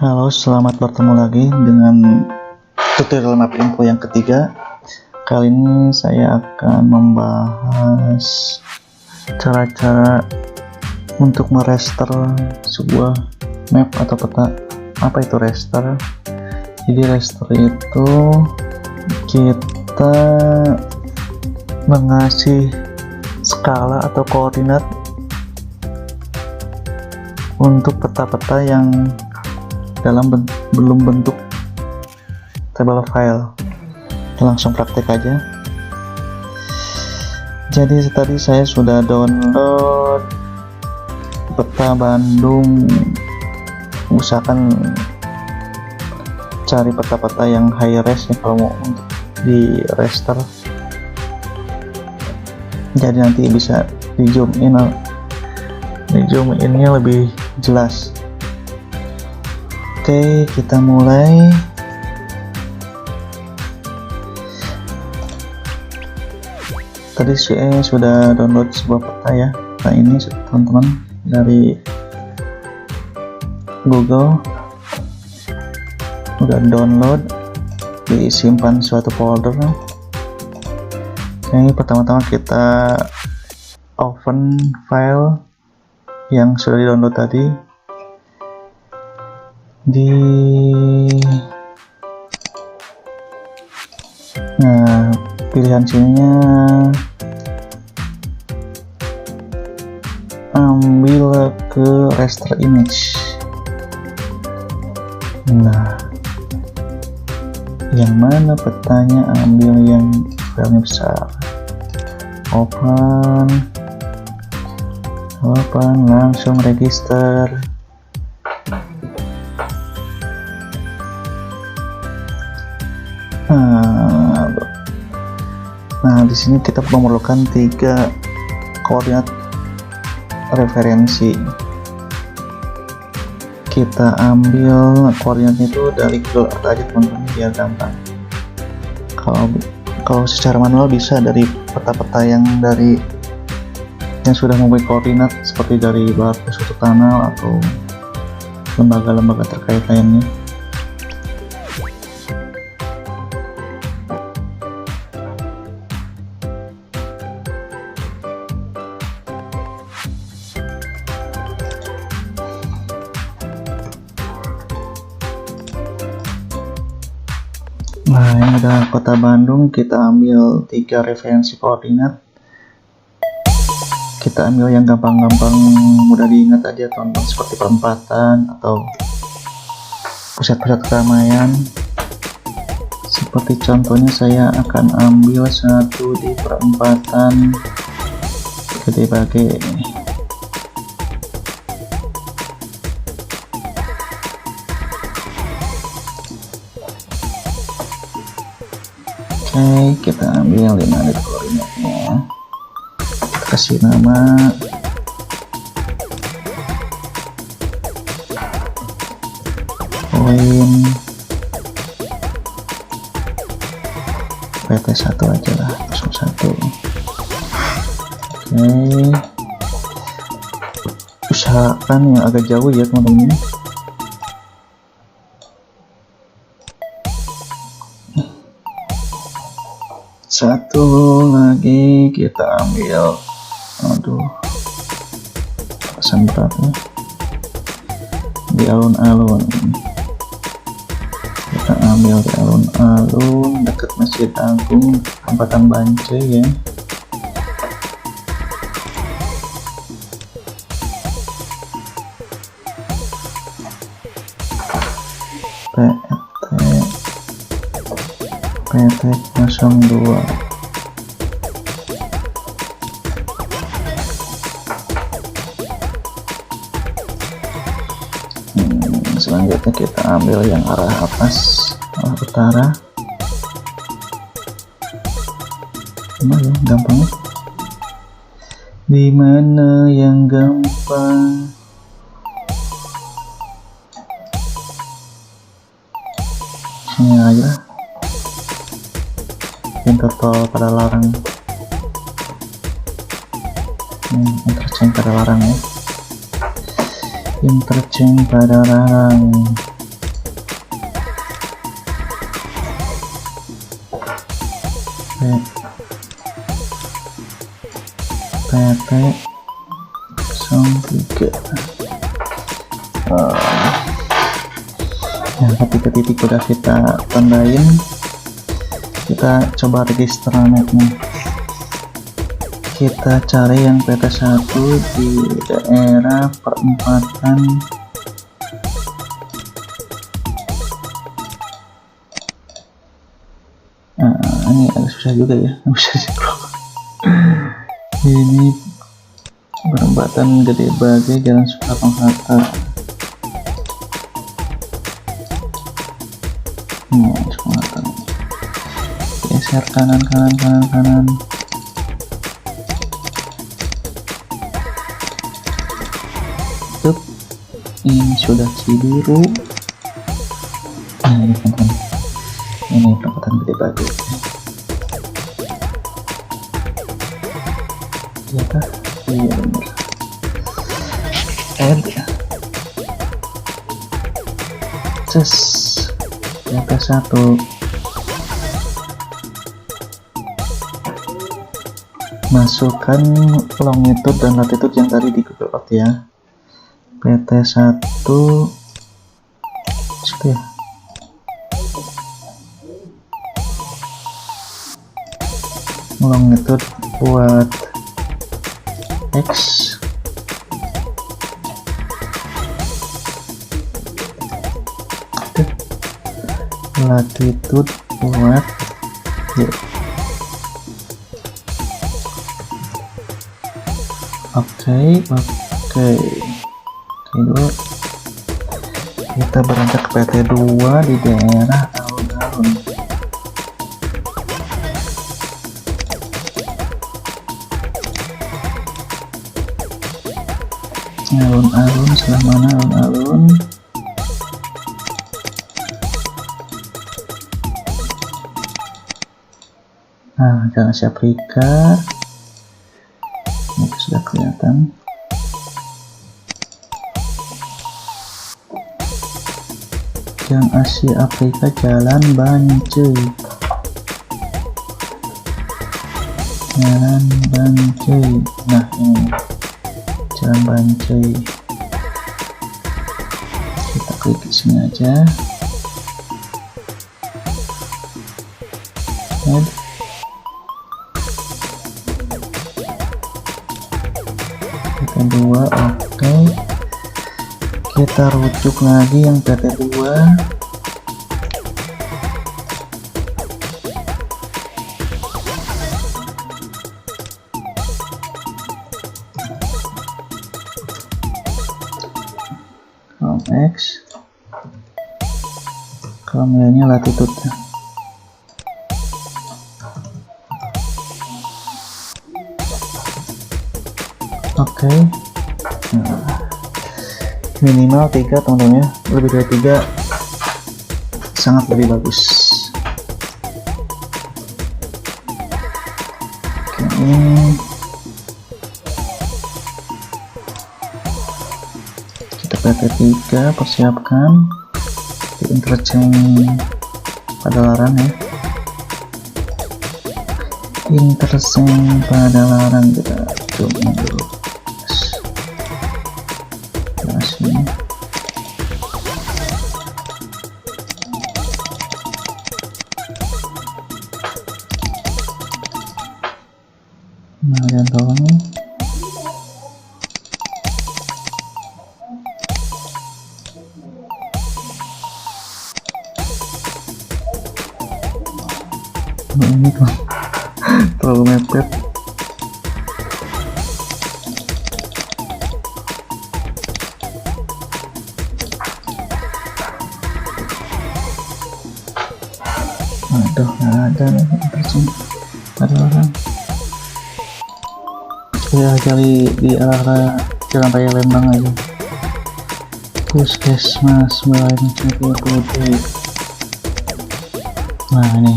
Halo, selamat bertemu lagi dengan tutorial map info yang ketiga. Kali ini saya akan membahas cara-cara untuk merester sebuah map atau peta. Apa itu raster? Jadi raster itu kita mengasih skala atau koordinat untuk peta-peta yang belum bentuk table file. Kita langsung praktek aja. Jadi tadi saya sudah download peta Bandung. Usahakan cari peta-peta yang high res ya kalau mau untuk di raster. Jadi nanti bisa di zoom innya lebih jelas. Oke, kita mulai. Tadi saya sudah download sebuah peta ya. Nah ini teman-teman dari Google, udah download, disimpan suatu folder. Oke, pertama-tama kita open file yang sudah di download tadi. Nah, pilihan sininya ambil ke raster image. Nah, yang mana petanya? Ambil yang filenya besar. Open, langsung register. Nah, di sini kita memerlukan 3 koordinat referensi. Kita ambil koordinatnya itu dari Google Earth aja teman-teman biar gampang. Kalau secara manual bisa dari peta-peta yang sudah membuat koordinat seperti dari suatu kanal atau lembaga-lembaga terkait lainnya. Nah, ini ada kota Bandung. Kita ambil 3 referensi koordinat. Kita ambil yang gampang-gampang, mudah diingat aja teman-teman, seperti perempatan atau pusat-pusat keramaian. Seperti contohnya saya akan ambil satu di perempatan Gede Bage. Oke, kita ambil 5 koordinatnya. Kita kasih nama poin PT1 aja lah, 01. Oke, usahakan yang agak jauh ya teman-teman. Satu lagi kita ambil, sebentar ya, di alun-alun. Kita ambil di alun-alun dekat Masjid Agung Kampatan Bance ya. PT 02. Selanjutnya kita ambil yang arah atas, arah utara. Gimana ya gampangnya? Dimana yang gampang? Sini aja. Pintu tol pada larang. Interchange pada larang ya. Interchange pada larang. PT 03. Yang ketiga titik udah kita tandain, kita coba register netnya. Kita cari yang PT 1 di daerah perempatan ini agak susah juga ya, bisa ini perempatan Gede Bage Jalan Soekarno-Hatta. Geser kanan. Tuh, ini sudah Cibiru. Nah, ini teman-teman, ini perempatan Gede Bage. Iya kah? Iya benar. PT 1 masukkan longitude dan latitude yang tadi di Google Earth ya. PT 1 ya. Longitude buat X, latitude buat Y. Oke, dulu kita beranjak ke PT 2 di daerah alun-alun. Alun-alun, sebelah mana alun-alun? Nah, Jalan Asia Afrika ini sudah kelihatan. Jalan Asia Afrika, Jalan Bancai. Nah, ini Jalan Bancai. Kita klik di sini aja. PT 2, oke. Kita rujuk lagi yang PT 2. X, kameranya latitude. Oke. Nah, minimal 3 teman-teman ya, lebih dari 3 sangat lebih bagus. Oke, kita PT 3 persiapkan di interchange Padalarang ya. Interchange Padalarang kita coba dulu. Nah, jangan tolong. Nah, ini tuh terlalu mepet. Aduh, nggak ada persen pada orang. Ya, cari di arah Jalan Raya Lembang aja. Puskesmas Melayani Putih. Nah, ini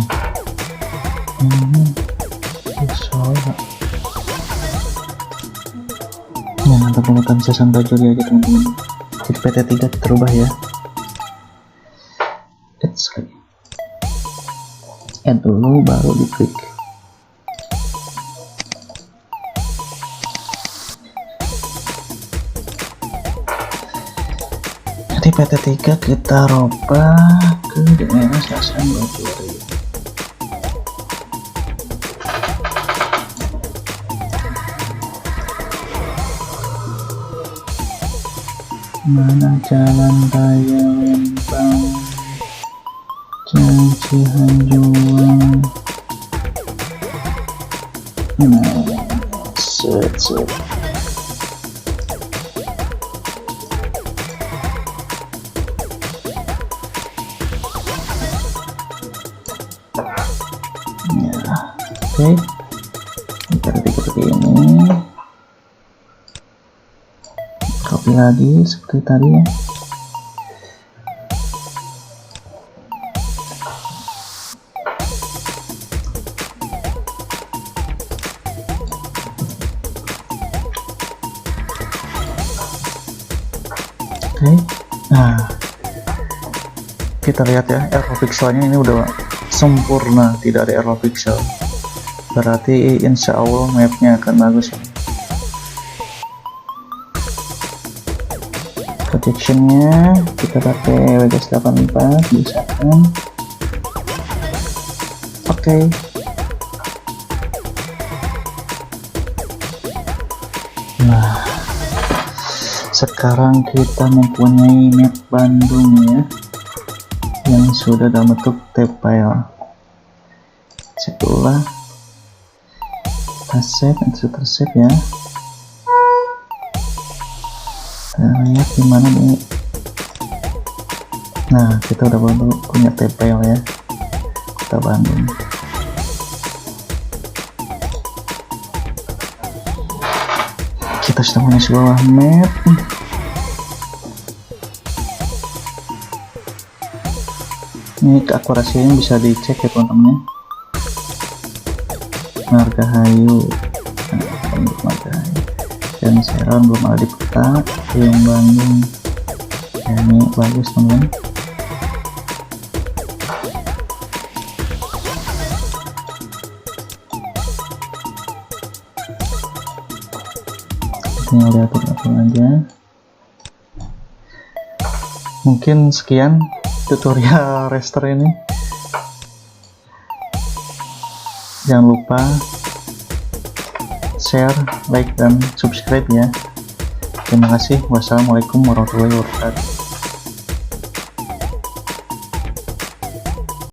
nah, untuk pemetaan sesan Bajuri aja teman-teman. Jadi PT 3 kita rubah ya. Add dulu baru diklik. Jadi PT3 kita robah ke daerah Sasan Bajuri. Mana jalan raya Lembang Cihanjuang. Set. Oke, seperti ini. Copy lagi seperti tadi ya. Oke, nah kita lihat ya, error pixelnya ini udah sempurna, tidak ada error pixel. Berarti insya Allah mapnya akan bagus. Projectionnya kita pakai WGS84 bisa kan. Oke. Nah, sekarang kita mempunyai map Bandung ya, yang sudah dalam bentuk file. Setelah save dan tersave ya. Kita lihat gimana nih. Nah, kita udah punya file ya, Kota Bandung. Kita sudah punya sebuah map. Ini keakurasinya bisa dicek ya teman-teman ya. Margahayu, dan Serang belum ada di peta. Yang Bandung ya, ini bagus teman-teman. Tinggal diatur-atur aja. Mungkin sekian tutorial raster ini. Jangan lupa share, like, dan subscribe ya. Terima kasih. Wassalamualaikum warahmatullahi wabarakatuh.